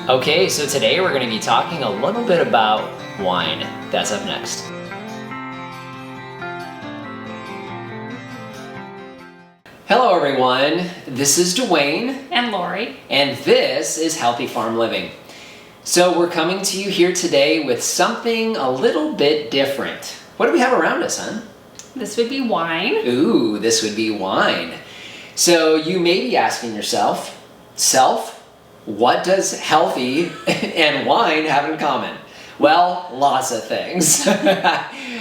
Okay, so today we're going to be talking a little bit about wine. That's up next. Hello everyone, this is Dwayne. And Lori. And this is Healthy Farm Living. So we're coming to you here today with something a little bit different. What do we have around us, hon? This would be wine. Ooh, this would be wine. So you may be asking yourself, what does healthy and wine have in common? Well, lots of things.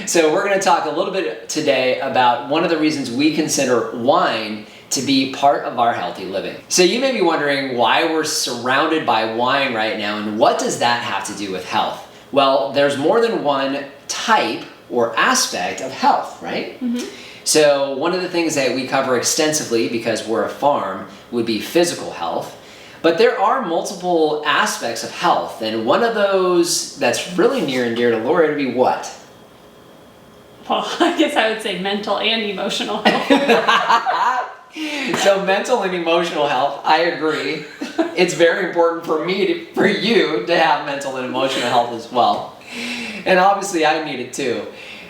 So we're going to talk a little bit today about one of the reasons we consider wine to be part of our healthy living. So you may be wondering why we're surrounded by wine right now and what does that have to do with health? Well, there's more than one type or aspect of health, right? Mm-hmm. So one of the things that we cover extensively because we're a farm would be physical health. But there are multiple aspects of health, and one of those that's really near and dear to Lori would be what? Well, I guess I would say mental and emotional health. So mental and emotional health, I agree. It's very important for you to have mental and emotional health as well. And obviously I need it too.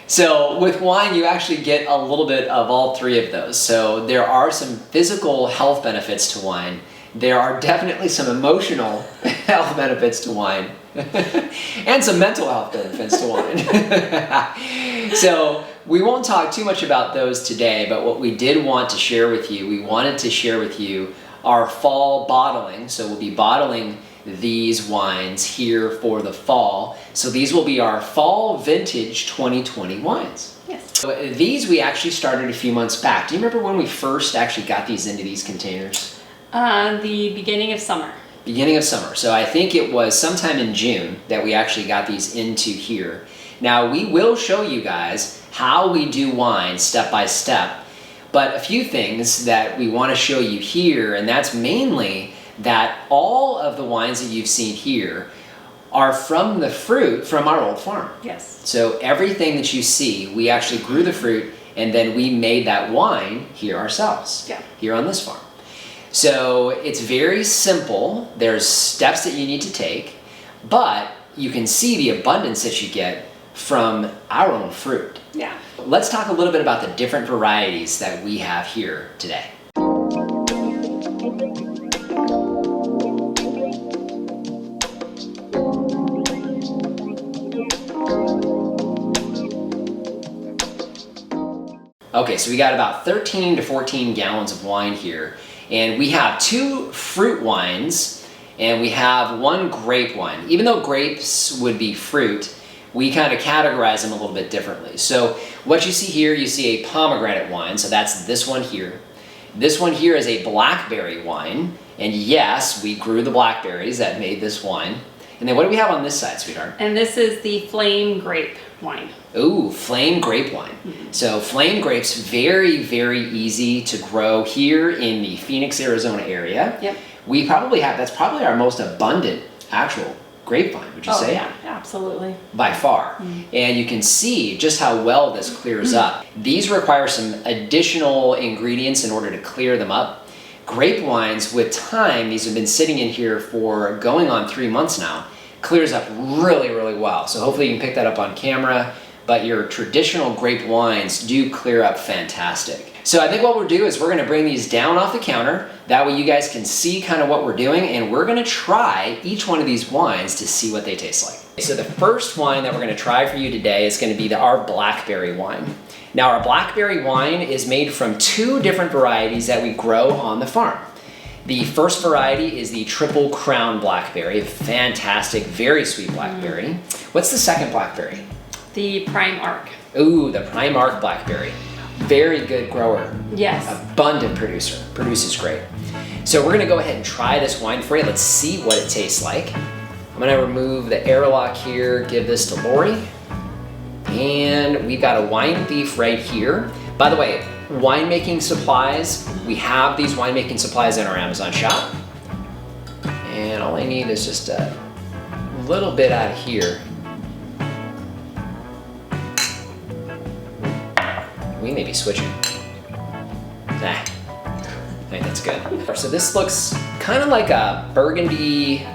So with wine, you actually get a little bit of all three of those. So there are some physical health benefits to wine. There are definitely some emotional health benefits to wine and some mental health benefits to wine. So we won't talk too much about those today, but what we did want to share with you, we wanted to share with you our fall bottling. So we'll be bottling these wines here for the fall. So these will be our fall vintage 2020 wines. Yes. So these we actually started a few months back. Do you remember when we first actually got these into these containers? The beginning of summer. Beginning of summer. So I think it was sometime in June that we actually got these into here. Now we will show you guys how we do wine step by step, but a few things that we want to show you here, and that's mainly that all of the wines that you've seen here are from the fruit from our old farm. Yes. So everything that you see, we actually grew the fruit and then we made that wine here ourselves. Yeah. Here on this farm. So it's very simple. There's steps that you need to take, but you can see the abundance that you get from our own fruit. Yeah. Let's talk a little bit about the different varieties that we have here today. Okay, so we got about 13 to 14 gallons of wine here. And we have two fruit wines and we have one grape wine. Even though grapes would be fruit, we kind of categorize them a little bit differently. So what you see here, you see a pomegranate wine. So that's this one here. This one here is a blackberry wine. And yes, we grew the blackberries that made this wine. And then what do we have on this side, sweetheart? And this is the flame grape wine. Ooh, flame grape wine. Mm-hmm. So flame grapes, very, very easy to grow here in the Phoenix, Arizona area. Yep. We probably have, that's probably our most abundant actual grapevine, would you say? Oh yeah, absolutely. By far. Mm-hmm. And you can see just how well this clears up. These require some additional ingredients in order to clear them up. Grape wines, with time, these have been sitting in here for going on 3 months now, clears up really, really well. So hopefully you can pick that up on camera, but your traditional grape wines do clear up fantastic. So I think what we'll do is we're gonna bring these down off the counter. That way you guys can see kind of what we're doing, and we're gonna try each one of these wines to see what they taste like. So the first wine that we're gonna try for you today is gonna be our blackberry wine. Now our blackberry wine is made from two different varieties that we grow on the farm. The first variety is the Triple Crown Blackberry, fantastic, very sweet blackberry. What's the second blackberry? The Prime Arc. Ooh, the Prime Arc Blackberry. Very good grower. Yes. Abundant producer, produces great. So we're gonna go ahead and try this wine for you. Let's see what it tastes like. I'm gonna remove the airlock here, give this to Lori. And we've got a wine thief right here. By the way, winemaking supplies, we have these winemaking supplies in our Amazon shop. And all I need is just a little bit out of here. We may be switching. Nah, I think that's good. So this looks kind of like a burgundy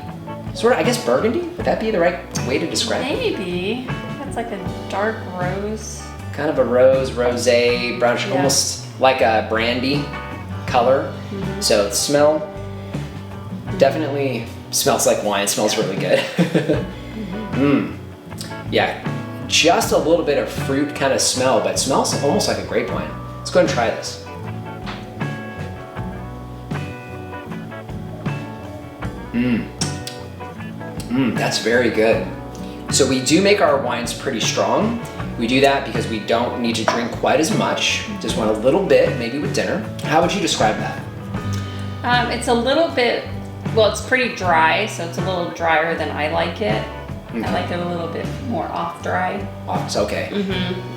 sort of, I guess, burgundy. Would that be the right way to describe it? Maybe. That's like a dark rose. Kind of a rosé, brownish, Yeah. almost like a brandy color. So the smell definitely smells like wine. It smells really good. Yeah, just a little bit of fruit kind of smell, but it smells almost like a grape wine. Let's go ahead and try this. That's very good. So we do make our wines pretty strong. We do that because we don't need to drink quite as much. Just want a little bit, maybe with dinner. How would you describe that? It's a little bit, well, it's pretty dry, so it's a little drier than I like it. I like it a little bit more off dry. It's okay.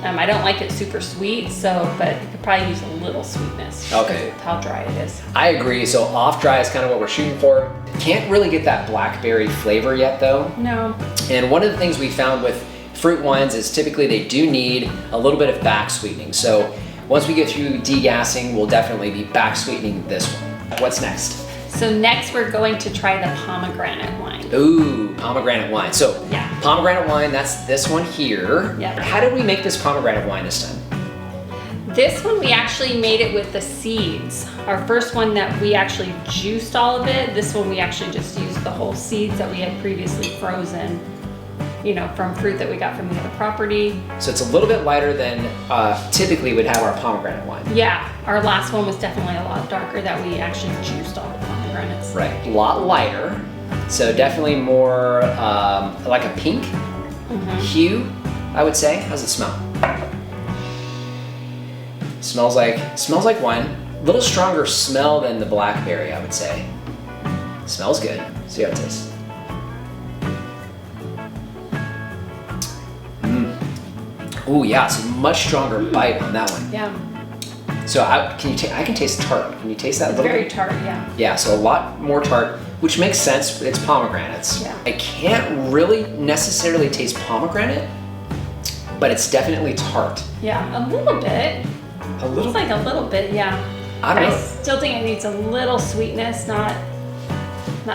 I don't like it super sweet, so, but you could probably use a little sweetness. Okay. With how dry it is. I agree. So off dry is kind of what we're shooting for. Can't really get that blackberry flavor yet though. No. And one of the things we found with fruit wines is typically they do need a little bit of back sweetening. So once we get through degassing, we'll definitely be back sweetening this one. What's next? So next we're going to try the pomegranate wine. Ooh, pomegranate wine. So Yeah. pomegranate wine, that's this one here. Yeah. How did we make this pomegranate wine this time? This one we actually made it with the seeds. Our first one that we actually juiced all of it. This one we actually just used the whole seeds that we had previously frozen, you know, from fruit that we got from the other property. So it's a little bit lighter than typically would have our pomegranate wine. Yeah, our last one was definitely a lot darker that we actually juiced all the pomegranates. Right, a lot lighter. So definitely more like a pink hue, I would say. How's it smell? Smells like wine. A little stronger smell than the blackberry, I would say. Smells good. See how it tastes. Ooh, yeah, it's a much stronger bite on that one. Yeah, So I can taste tart. Can you taste that a it's little very bit? tart, yeah. Yeah, so a lot more tart, which makes sense. It's pomegranates. Yeah. I can't really necessarily taste pomegranate, but it's definitely tart. Yeah, a little bit. A little. It's like a little bit, yeah. I don't know. still think it needs a little sweetness, not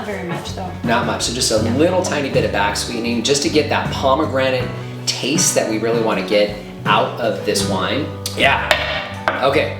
very much though. Not much. So just a little tiny bit of back sweetening, just to get that pomegranate taste that we really want to get out of this wine. Yeah. Okay.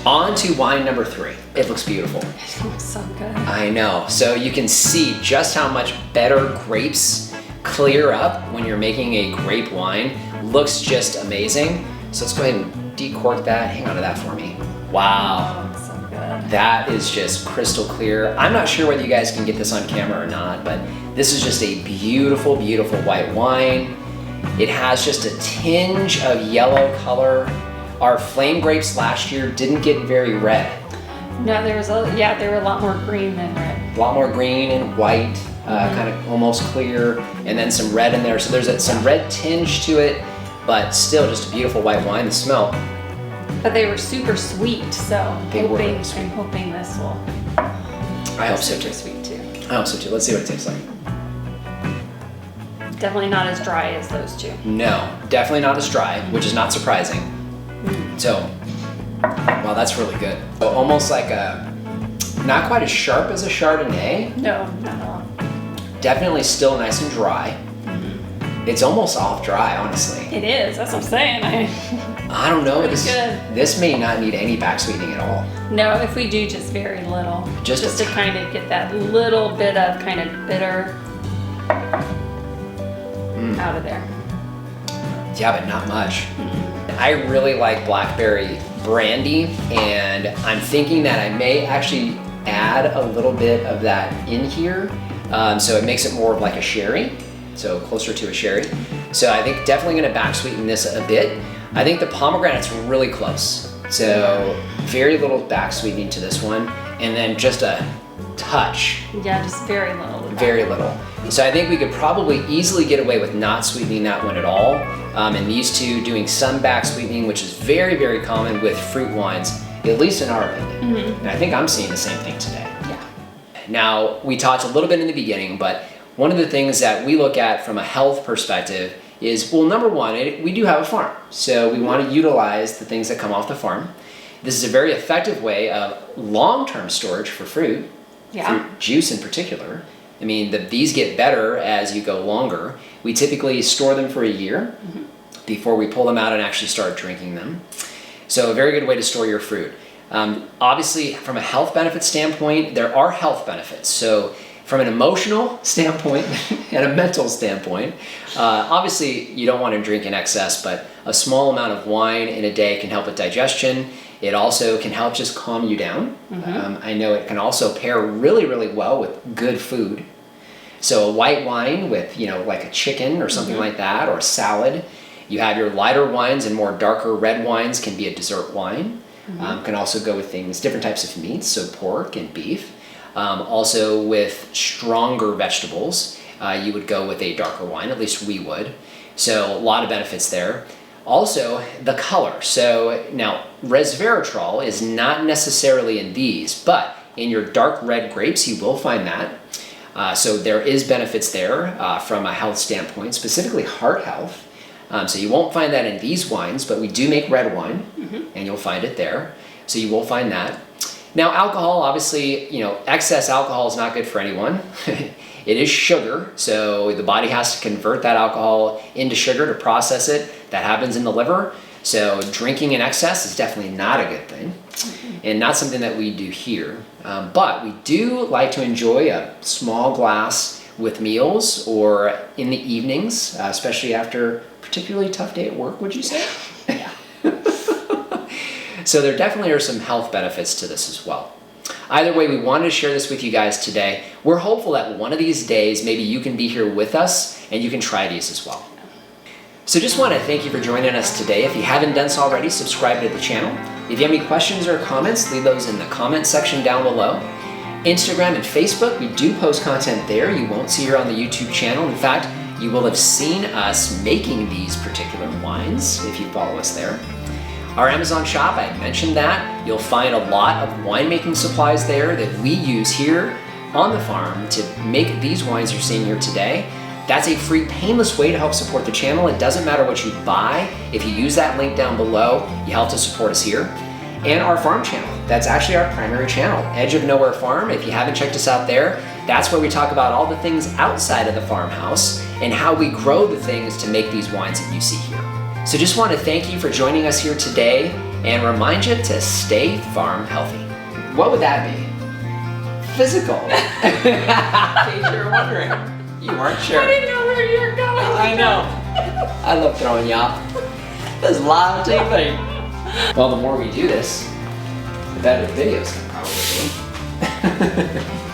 On to wine number 3. It looks beautiful. It looks so good. I know. So you can see just how much better grapes clear up when you're making a grape wine. Looks just amazing. So let's go ahead and decork that. Hang on to that for me. Wow. Oh, so good. That is just crystal clear. I'm not sure whether you guys can get this on camera or not, but this is just a beautiful, beautiful white wine. It has just a tinge of yellow color. Our flame grapes last year didn't get very red. No, there were a lot more green than red. A lot more green and white, kind of almost clear, and then some red in there. So there's some red tinge to it, but still just a beautiful white wine to smell. But they were super sweet, so They were really I'm sweet. hoping this will I hope so super too. sweet too. I hope so too. Let's see what it tastes like. Definitely not as dry as those two. No, definitely not as dry, which is not surprising. So, wow, that's really good. So almost like not quite as sharp as a Chardonnay. No, not at all. Definitely still nice and dry. It's almost off dry, honestly. It is, that's what I'm saying. I don't know. Pretty good. This may not need any back sweetening at all. No, if we do just very little. Just to kind of get that little bit of kind of bitter out of there. Yeah, but not much. I really like blackberry brandy, and I'm thinking that I may actually add a little bit of that in here, so it makes it more of like a sherry, so closer to a sherry. So I think definitely gonna back sweeten this a bit. I think the pomegranate's really close, so very little back sweetening to this one, and then just a touch. Yeah, just very little. with that. Very little. So I think we could probably easily get away with not sweetening that one at all. And these two doing some back sweetening, which is very, very common with fruit wines, at least in our opinion. And I think I'm seeing the same thing today. Yeah. Now, we talked a little bit in the beginning, but one of the things that we look at from a health perspective is, well, number one, we do have a farm. So we want to utilize the things that come off the farm. This is a very effective way of long-term storage for fruit. Yeah. Fruit juice in particular. I mean, these get better as you go longer. We typically store them for a year before we pull them out and actually start drinking them. So a very good way to store your fruit. Obviously, from a health benefit standpoint, there are health benefits. So from an emotional standpoint and a mental standpoint, obviously you don't want to drink in excess, but a small amount of wine in a day can help with digestion. It also can help just calm you down. I know it can also pair really, really well with good food. So a white wine with, like a chicken or something like that, or a salad. You have your lighter wines, and more darker red wines can be a dessert wine. Can also go with different types of meats, so pork and beef. Also with stronger vegetables, you would go with a darker wine, at least we would. So a lot of benefits there. Also, the color. So now, resveratrol is not necessarily in these, but in your dark red grapes, you will find that. So there is benefits there from a health standpoint, specifically heart health. So you won't find that in these wines, but we do make red wine, and you'll find it there. So you will find that. Now, alcohol, obviously, excess alcohol is not good for anyone. It is sugar, so the body has to convert that alcohol into sugar to process it. That happens in the liver. So drinking in excess is definitely not a good thing, and not something that we do here. But we do like to enjoy a small glass with meals or in the evenings, especially after a particularly tough day at work, would you say? Yeah. So there definitely are some health benefits to this as well. Either way, we wanted to share this with you guys today. We're hopeful that one of these days, maybe you can be here with us and you can try these as well. So just want to thank you for joining us today. If you haven't done so already, subscribe to the channel. If you have any questions or comments, leave those in the comment section down below. Instagram and Facebook, we do post content there you won't see here on the YouTube channel. In fact, you will have seen us making these particular wines if you follow us there. Our Amazon shop, I mentioned that. You'll find a lot of winemaking supplies there that we use here on the farm to make these wines you're seeing here today. That's a free, painless way to help support the channel. It doesn't matter what you buy. If you use that link down below, you help to support us here. And our farm channel, that's actually our primary channel, Edge of Nowhere Farm. If you haven't checked us out there, that's where we talk about all the things outside of the farmhouse and how we grow the things to make these wines that you see here. So just want to thank you for joining us here today and remind you to stay farm healthy. What would that be? Physical. In case you were wondering. You weren't sure. I didn't know where you were going. I know. I love throwing you off. There's a lot of TV. Well, the more we do this, the better the videos can probably be.